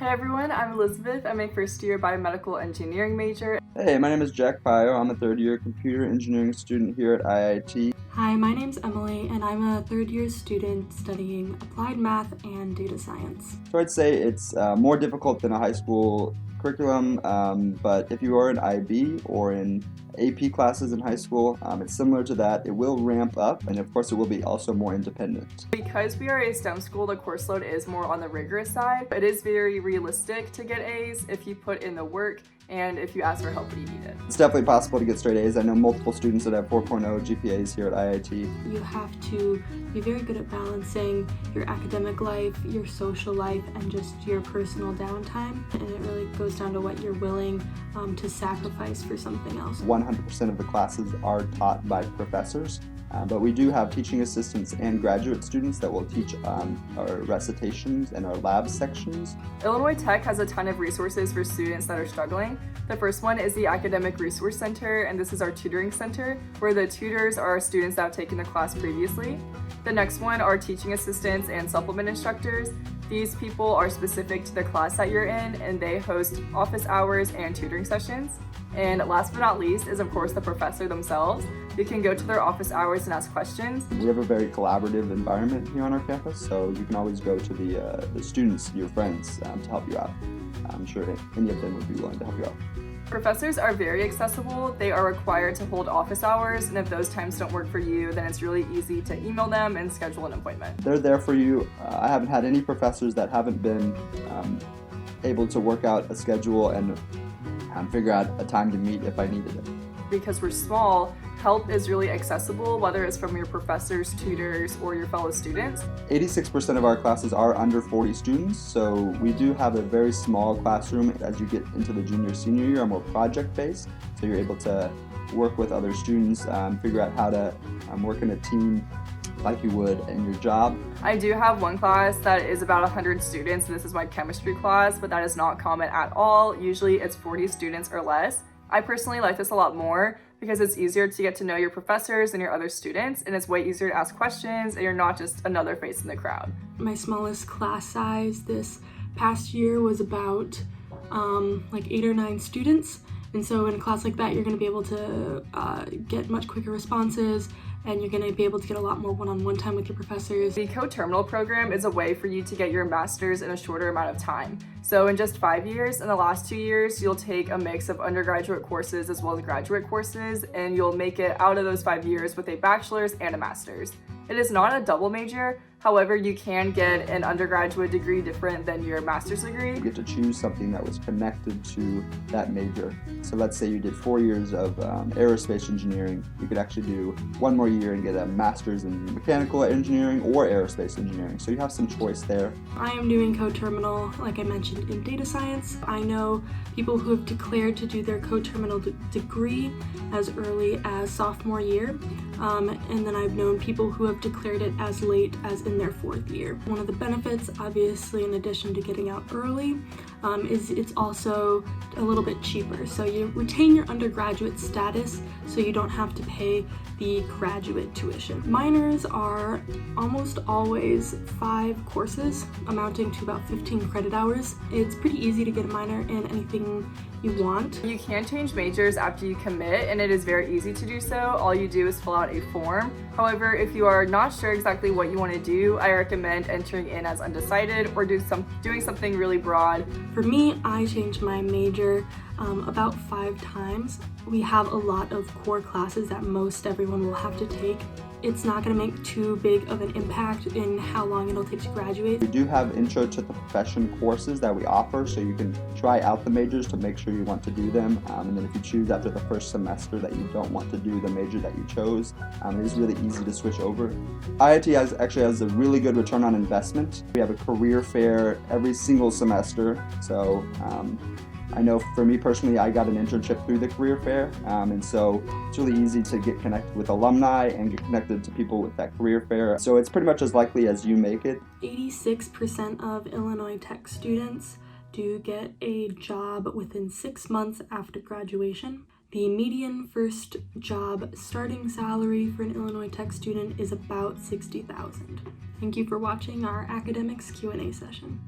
Hi everyone, I'm Elizabeth. I'm a first-year biomedical engineering major. Hey, my name is Jack Pio. I'm a third-year computer engineering student here at IIT. Hi, my name's Emily, and I'm a third-year student studying applied math and data science. So I'd say it's more difficult than a high school curriculum, but if you are in IB or in AP classes in high school, it's similar to that. It will ramp up, and of course it will be also more independent. Because we are a STEM school, the course load is more on the rigorous side. It is very realistic to get A's if you put in the work and if you ask for help when you need it. It's definitely possible to get straight A's. I know multiple students that have 4.0 GPAs here at IIT. You have to be very good at balancing your academic life, your social life, and just your personal downtime. And it really goes down to what you're willing to sacrifice for something else. 100% of the classes are taught by professors. But we do have teaching assistants and graduate students that will teach our recitations and our lab sections. Illinois Tech has a ton of resources for students that are struggling. The first one is the Academic Resource Center, and this is our tutoring center, where the tutors are students that have taken the class previously. The next one are teaching assistants and supplement instructors. These people are specific to the class that you're in, and they host office hours and tutoring sessions. And last but not least is, of course, the professor themselves. You can go to their office hours and ask questions. We have a very collaborative environment here on our campus, so you can always go to the students, your friends, to help you out. I'm sure any of them would be willing to help you out. Professors are very accessible. They are required to hold office hours, and if those times don't work for you, then it's really easy to email them and schedule an appointment. They're there for you. I haven't had any professors that haven't been able to work out a schedule and figure out a time to meet if I needed it. Because we're small, help is really accessible, whether it's from your professors, tutors, or your fellow students. 86% of our classes are under 40 students, so we do have a very small classroom. As you get into the junior, senior year, are more project-based, so you're able to work with other students, figure out how to work in a team like you would in your job. I do have one class that is about 100 students, and this is my chemistry class, but that is not common at all. Usually it's 40 students or less. I personally like this a lot more because it's easier to get to know your professors and your other students, and it's way easier to ask questions, and you're not just another face in the crowd. My smallest class size this past year was about like 8 or 9 students. And so in a class like that, you're going to be able to get much quicker responses, and you're going to be able to get a lot more one-on-one time with your professors. The Coterminal program is a way for you to get your master's in a shorter amount of time. So in just 5 years, in the last 2 years, you'll take a mix of undergraduate courses as well as graduate courses, and you'll make it out of those 5 years with a bachelor's and a master's. It is not a double major. However, you can get an undergraduate degree different than your master's degree. You get to choose something that was connected to that major. So let's say you did 4 years of aerospace engineering. You could actually do 1 more year and get a master's in mechanical engineering or aerospace engineering. So you have some choice there. I am doing Coterminal, like I mentioned, in data science. I know people who have declared to do their Coterminal degree as early as sophomore year. And then I've known people who have declared it as late as in their 4th year. One of the benefits, obviously, in addition to getting out early, is it's also a little bit cheaper. So you retain your undergraduate status, so you don't have to pay the graduate tuition. Minors are almost always 5 courses, amounting to about 15 credit hours. It's pretty easy to get a minor in anything you want. You can change majors after you commit, and it is very easy to do so. All you do is fill out a form. However, if you are not sure exactly what you want to do, I recommend entering in as undecided or doing something really broad. For me, I changed my major about 5 times. We have a lot of core classes that most everyone will have to take. It's not going to make too big of an impact in how long it'll take to graduate. We do have intro to the profession courses that we offer, so you can try out the majors to make sure you want to do them. And then if you choose after the first semester that you don't want to do the major that you chose, it is really easy to switch over. IIT actually has a really good return on investment. We have a career fair every single semester, so I know for me personally, I got an internship through the career fair, and so it's really easy to get connected with alumni and get connected to people with that career fair. So it's pretty much as likely as you make it. 86% of Illinois Tech students do get a job within 6 months after graduation. The median first job starting salary for an Illinois Tech student is about $60,000. Thank you for watching our academics Q&A session.